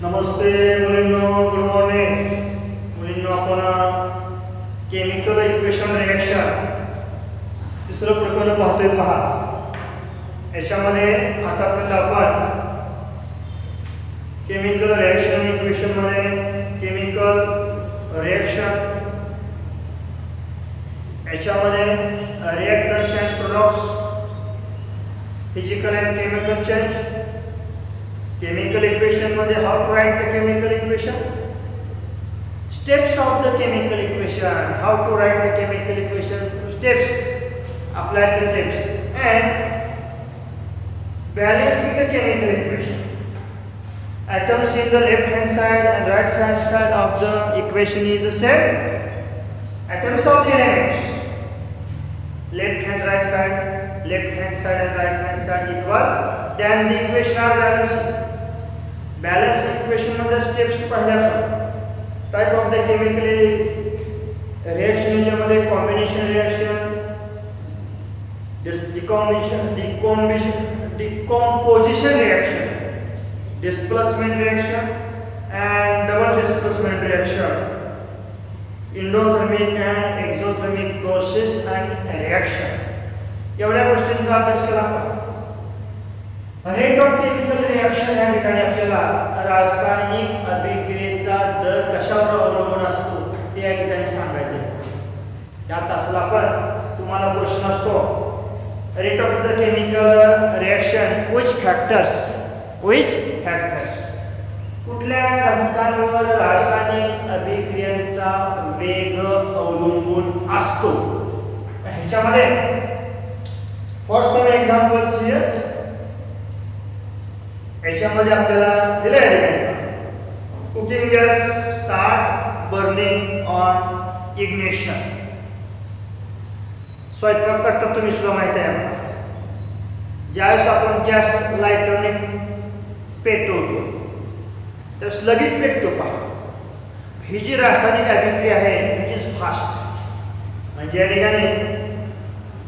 नमस्ते मुलींनो, good morning मुलींनो. आपण chemical equation reaction तिसरं प्रकरण पाहतोय. पहा, याच्यामध्ये आतापर्यंत आपण केमिकल रिएक्शन इक्वेशन मध्ये केमिकल रिएक्शन याच्यामध्ये reactants and products, physical and chemical change, chemical equation मध्ये how to write the chemical equation, steps of the chemical equation, how to write the chemical equation, steps, apply the steps, and balancing the chemical equation. Atoms in the left hand side and right hand side of the equation is the same. Atoms of the elements, left hand right side, left hand side and right hand side equal, then the equation are balanced. Balance equation मध्ये steps पाहिल्या आपण. Type of the chemical reaction याच्यामध्ये combination reaction, decomposition reaction, displacement reaction and double displacement reaction, endothermic and exothermic process and reaction, एवढ्या गोष्टींचा अभ्यास केला आपण. Rate of chemical reaction या ठिकाणी आपल्याला रासायनिक अभिक्रियेचा दर कशावर अवलंबून असतो ते या ठिकाणी सांगायचे. या तासाला आपण तुम्हाला क्वेश्चन असतो, rate of the chemical reaction which factors कुठल्या घटकांवर रासायनिक अभिक्रियांचा वेग अवलंबून असतो. ह्याच्यामध्ये फॉर सम एक्झाम्पल्स हियर याच्यामध्ये आपल्याला दिले आहे, cooking gas start burning on ignition. स्वयंपाक करता तुम्ही सुद्धा माहिती आहे, ज्यावेळेस आपण गॅस लायटरने पेटवतो त्यावेळेस लगेच पेटतो. पहा, ही जी रासायनिक अभिक्रिया आहे इट इज फास्ट. म्हणजे या ठिकाणी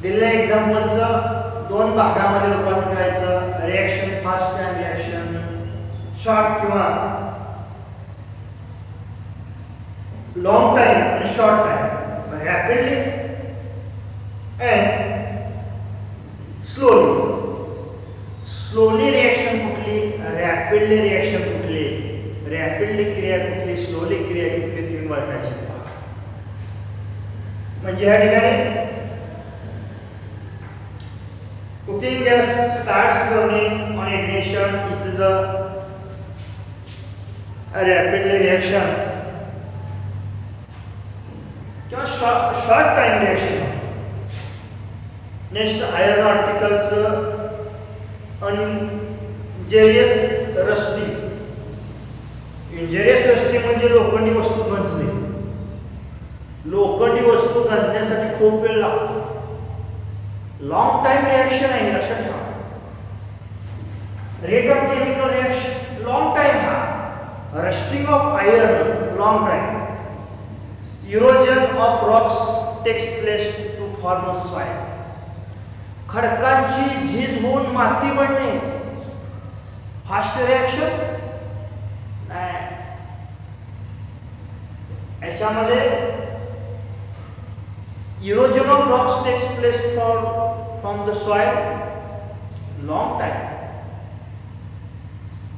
दिलेल्या एक्झाम्पलचं दोन भागामध्ये रूपांतर करायचं, reaction fast and reaction short किंवा लॉंग टाइम आणि short time, rapidly and slowly. Slowly reaction कुठली, रॅपिडली रिएक्शन कुठली, रॅपिडली क्रिया कुठली, स्लोली क्रिया कुठली, तुम्ही ओळखायची. म्हणजे या ठिकाणी cooking gas starts burning on ignition, it is a rapid reaction किंवा short time reaction. Next, iron particles injurious rusting. Injurious rusting म्हणजे लोखंडी वस्तू गंजणे. लोखंडी वस्तू गंजण्यासाठी खूप वेळ लागतो. लॉन्ग टाइम रिएक्शन आहे, लक्षात ठेवा. Rate of chemical reaction long time, हा rusting of iron long time, erosion of rocks takes place to form soil. खडकांची झीज होऊन माती बनणे फास्ट रिएक्शन नाही. याच्यामध्ये erosion of rocks takes place from the soil long time.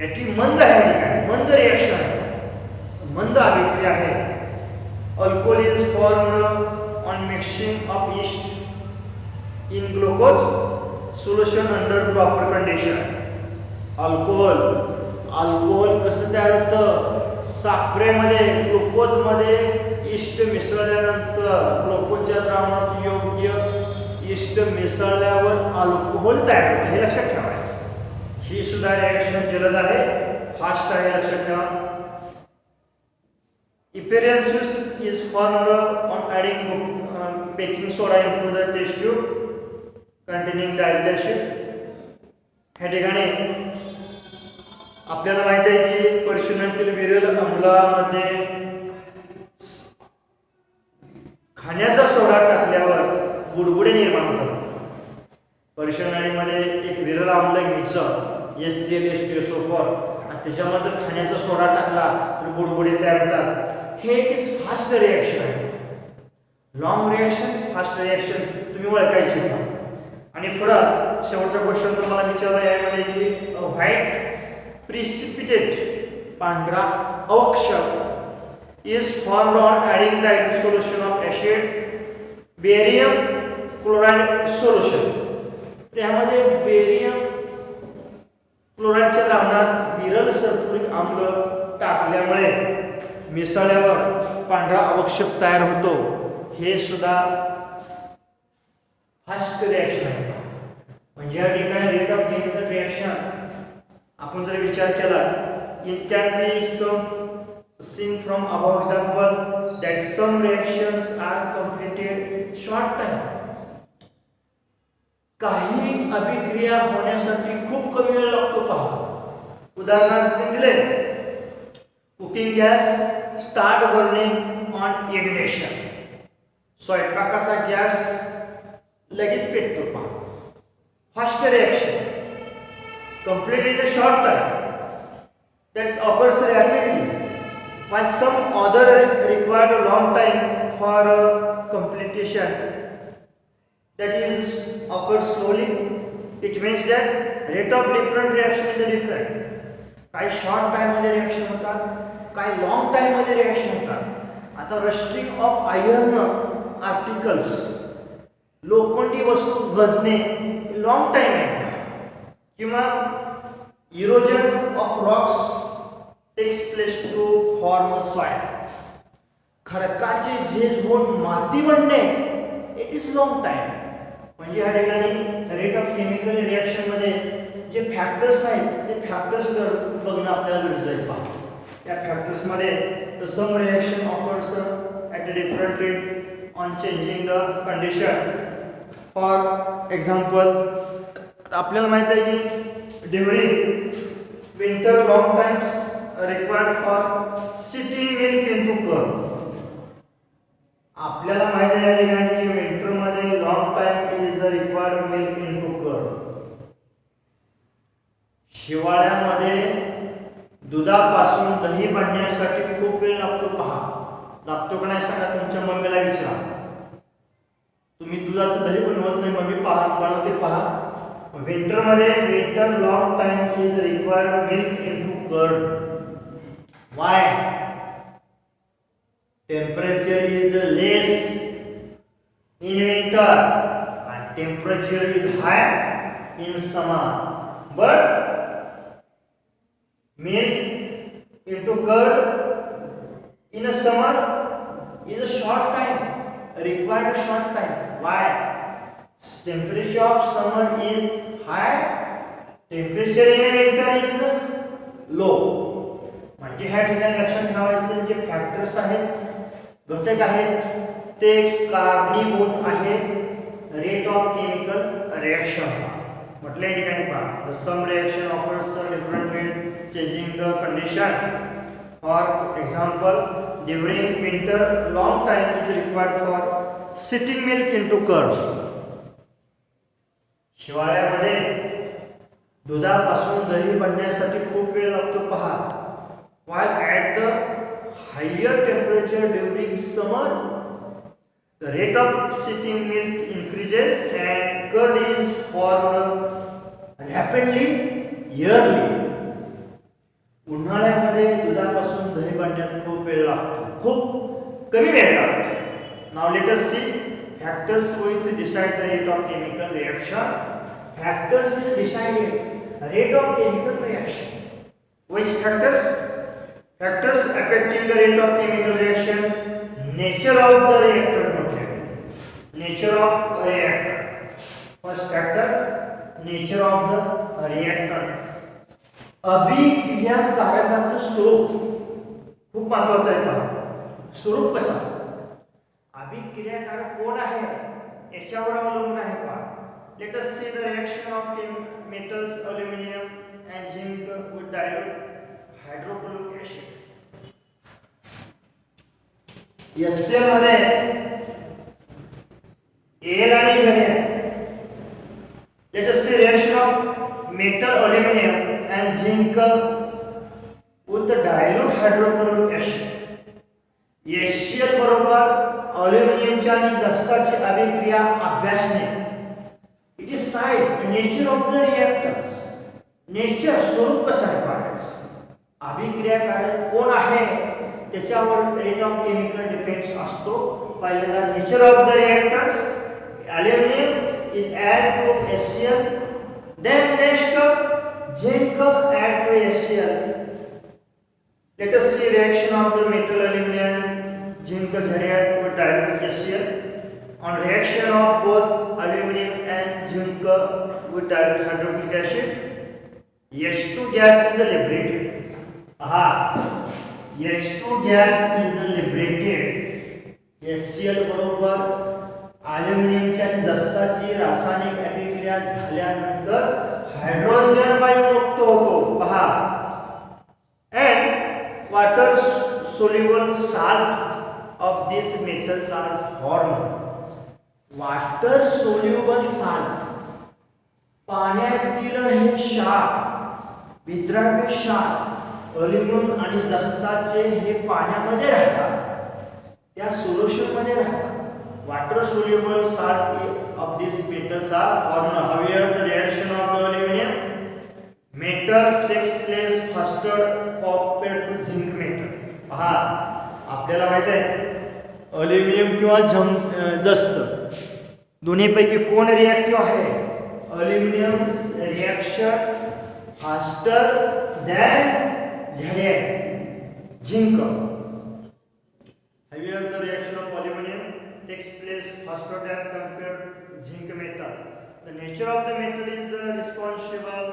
याची मंद आहे, मंद रिएक्शन, मंद अभिक्रिया आहे. Alcohol is formed on mixing of yeast in glucose solution under proper condition. Alcohol कसं तयार होतं, साखरेमध्ये ग्लुकोजमध्ये यीस्ट मिसळल्यानंतर ग्लुकोजच्या द्रावणात योग्य यीस्ट मिसळल्यावर अल्कोहोल तयार होते. हे लक्षात ठेवायचं. ही सुद्धा रिएक्शन जलद आहे, फास्ट आहे, लक्षात ठेवा. Effervescence is formed on adding baking soda into the test tube containing dilution. ह्या ठिकाणी आपल्याला माहिती आहे की पर्शियनातील विरल आम्लामध्ये खाण्याचा सोडा टाकल्यावर बुडबुडे निर्माण होतात. पर्शियन नळीमध्ये एक विरल आम्ल घ्यायचं, HCl H2SO4, त्याच्यामध्ये जर खाण्याचा सोडा टाकला तर बुडबुडे तयार होतात. हे एक इज फास्ट रिॲक्शन आहे. लॉंग रिॲक्शन, फास्ट रिॲक्शन तुम्ही ओळखायची का? आणि पुढं शेवटचा क्वेश्चन तुम्हाला विचारला यामध्ये की व्हाईट प्रिसिपिटेट पांढरा अवक्षय is formed on adding dilute solution of acid barium chloride solution. त्यामध्ये बेरियम क्लोराइडच्या द्रावणात विरल सल्फ्युरिक आम्ल टाकल्यामुळे मिसळल्यावर पांढरा अवक्षेप तयार होतो. हे सुद्धा फास्ट रिॲक्शन आहे. म्हणजे या ठिकाणी रेट ऑफ केमिकल रिॲक्शन आपण जर विचार केला, it can be some seen from about example that some reactions are completed short time. काही अभिक्रिया होण्यासाठी खूप कमी वेळ लागतो पहा. उदाहरणार्थ दिले, cooking gas start burning on ignition. स्वयंपाकाचा गॅस लगेच पेटतो पहा. Fast reaction complete in a short time that occurs rapidly, while some other required a long time for completion that is occurs slowly. It means that rate of different reaction is different. काही short time मध्ये reaction होतात, काही long time मध्ये reaction होतात. आता rusting of iron articles, लोखंडी वस्तू गजणे long time आहे. किंवा erosion of rocks takes place to form soil, खडकाचे झीज होऊन माती बनणे इट इज लॉंग टाइम. म्हणजे या ठिकाणी रेट ऑफ केमिकल रिॲक्शन मध्ये जे फॅक्टर्स आहेत ते फॅक्टर्स बघणं आपल्याला गरजेचं आहे. पहा त्या फॅक्टर्स मध्ये the some reaction occurs at a different rate on changing the condition. For example आपल्याला माहित आहे की during winter long times required for sitting milk into curd. आपल्याला माहित आहे या ठिकाणी की विंटर मध्ये long time is required milk into curd. हिवाळ्यामध्ये दुधापासून दही बनण्यासाठी खूप वेळ लागतो. पहा लागतो का नाही सांगा, तुमच्या मम्मीला विचारा. तुम्ही दुधाचं दही बनवत नाही, मम्मी पहा बनवते पहा. विंटर मध्ये winter long time is required milk into curd. Why? Temperature is less in winter and temperature is high in summer, but milk into curd in a summer is a short time, required a short time. Why? Temperature of summer is high, temperature in winter is low. म्हणजे ह्या ठिकाणी लक्षात ठेवायचं जे factors आहेत, घटक आहेत, ते कारणीभूत आहेत रेट ऑफ केमिकल रिॲक्शन. म्हटल्या ठिकाणी पहा the some reaction occurs different rate changing the condition. For example during winter long time is required for sitting milk into curd. हिवाळ्यामध्ये दुधापासून दही बनण्यासाठी खूप वेळ लागतो. पहा while at the higher temperature during summer the rate of sitting milk increases and curd is formed rapidly yearly. उन्हाळ्यामध्ये दुधापासून दही बनण्यात खूप वेळ लागतो, खूप कमी वेळ लागतो. Now let us see factors which decide the rate of chemical reaction. Factors decided rate of chemical reaction. Which factors? Factors affecting the rate of chemical reaction: nature of the reactor material, nature of a reactor. First factor, nature of the reactor. अभिक्रियाकारकाचं स्वरूप खूप महत्वाचं आहे. पहा स्वरूप कसं, अभिक्रियाकारक कोण आहे याच्यावर अवलंबून आहे. पहा let us see the reaction of metals aluminum and zinc with dilute hydrochloric acid. HCl मध्ये Al आणि Zn. Let us see reaction of metal aluminum and zinc with the dilute hydrochloric acid. HCl बरोबर अल्युमिनियमच्या आणि जस्ताची अभिक्रिया अभ्यासणे. It is size nature of the reactors. Nature स्वरूप कसं आहे पाण्याचं, अभिक्रियाकारक कोण आहे त्याच्यावर रेट ऑफ केमिकल डिपेंड्स असतो. पहिल्यांदा nature of the reactors, aluminium is add to HCl, then next zinc add to HCl. Let us see reaction of the metal aluminum zinc zodiac with dilute HCl. On reaction of both aluminum and zinc with dilute hydrochloric acid, H2 gas is liberated. H2 gas is liberated. HCl बरोबर अल्युमिनियमच्या आणि जस्ताची रासायनिक अभिक्रिया झाल्यानंतर hydrogen वायू मुक्त होतो. पहा, and water soluble salt of these metals are formed. Water soluble salt, पाण्यातील हे क्षार, विद्राव्य क्षार अल्युमिनियम आणि जस्ताचे हे पाण्यामध्ये राहतात, त्या सोल्युशन मध्ये राहतात. Water soluble salt of these metals are formed. However, the reaction of the aluminum metals takes place faster compared to zinc metal. पहा, आपल्याला माहित आहे अल्युमिनियम किंवा जस्त दोन्हीपैकी कोण रिएक्टिव्ह आहे? Aluminium reaction faster than zinc. However, the reaction of aluminum takes place faster than compared to zinc metal. The nature of the metal is responsible.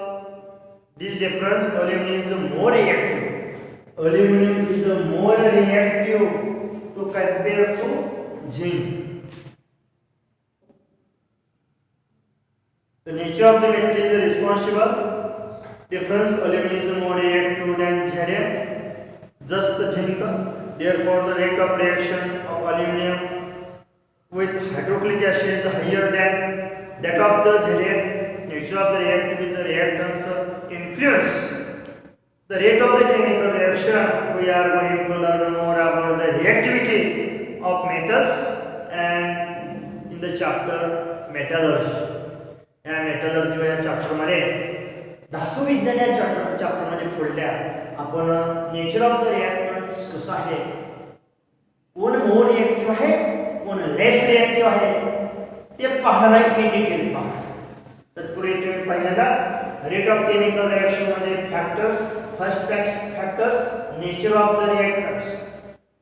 This difference, aluminum is more reactive. Aluminum is more reactive to compare to zinc. The nature of the metal is responsible difference. Aluminum is more reactive than Zn, just zinc. Therefore, the rate of reaction of aluminum with hydrochloric acid is higher than that of the Zn. Nature of the reactive is the reactants influence the rate of the chemical reaction. We are going to learn more about the reactivity of metals and in the chapter metallurgy. या metallurgy या chapter मध्ये धातू विज्ञान या chapter मध्ये फुडल्या आपण nature of the reactants कसं आहे, कोण मोर रिएक्टिव्ह आहे, कोण लेस रिएक्टिव्ह आहे ते पाहणार आहे इन डिटेल. पहा, तत्पूर्वी तुम्ही पहिल्यांदा रेट ऑफ केमिकल रिएक्शन मध्ये factors, first factors nature of the reactors,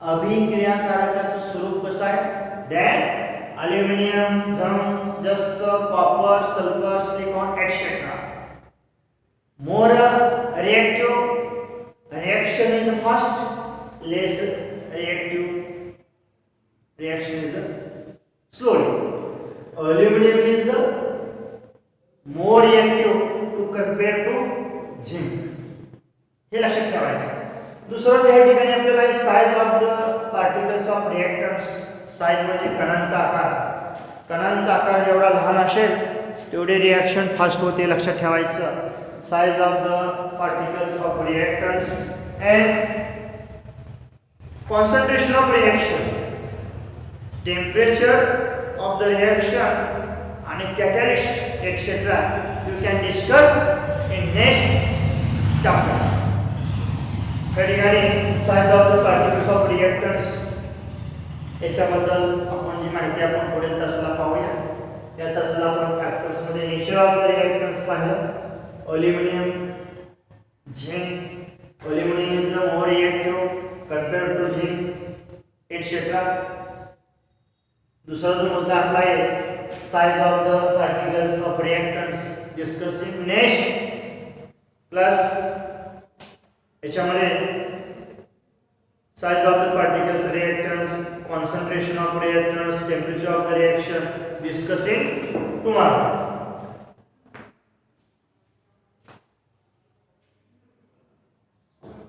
अभिक्रियाकारकाचं स्वरूप कसं आहे, then aluminum, zinc, just copper, sulfur, silicon, etc. More reactive, reaction is fast, less reactive, reaction is slowly. Aluminum is more reactive to compare to zinc. हे लक्षात ठेवायचं. दुसरं त्या ठिकाणी आपल्याला size of the particles of reactants, size म्हणजे कणांचा आकार. कणांचा आकार जेवढा लहान असेल तेवढे रिएक्शन फास्ट होते, लक्षात ठेवायचं. Size of the particles of reactants and concentration of reaction, temperature of the reaction आणि catalyst etcetera you can discuss in next chapter. त्या ठिकाणी size of the particles of reactants याच्याबद्दल आपण जी माहिती आपण पुढील तासाला पाहूया. त्या तासाला आपण फॅक्टर्स मध्ये नेचर ऑफ द रिएक्टंट्स पाहिलं. Aluminium, zinc, aluminium is more reactive compared to zinc etcetera. दुसरा जो मुद्दा आपला आहे size of the particles of reactants discussing next plus याच्यामध्ये size of the particles, reactants, concentration of reactants, temperature of the reaction discussing tomorrow.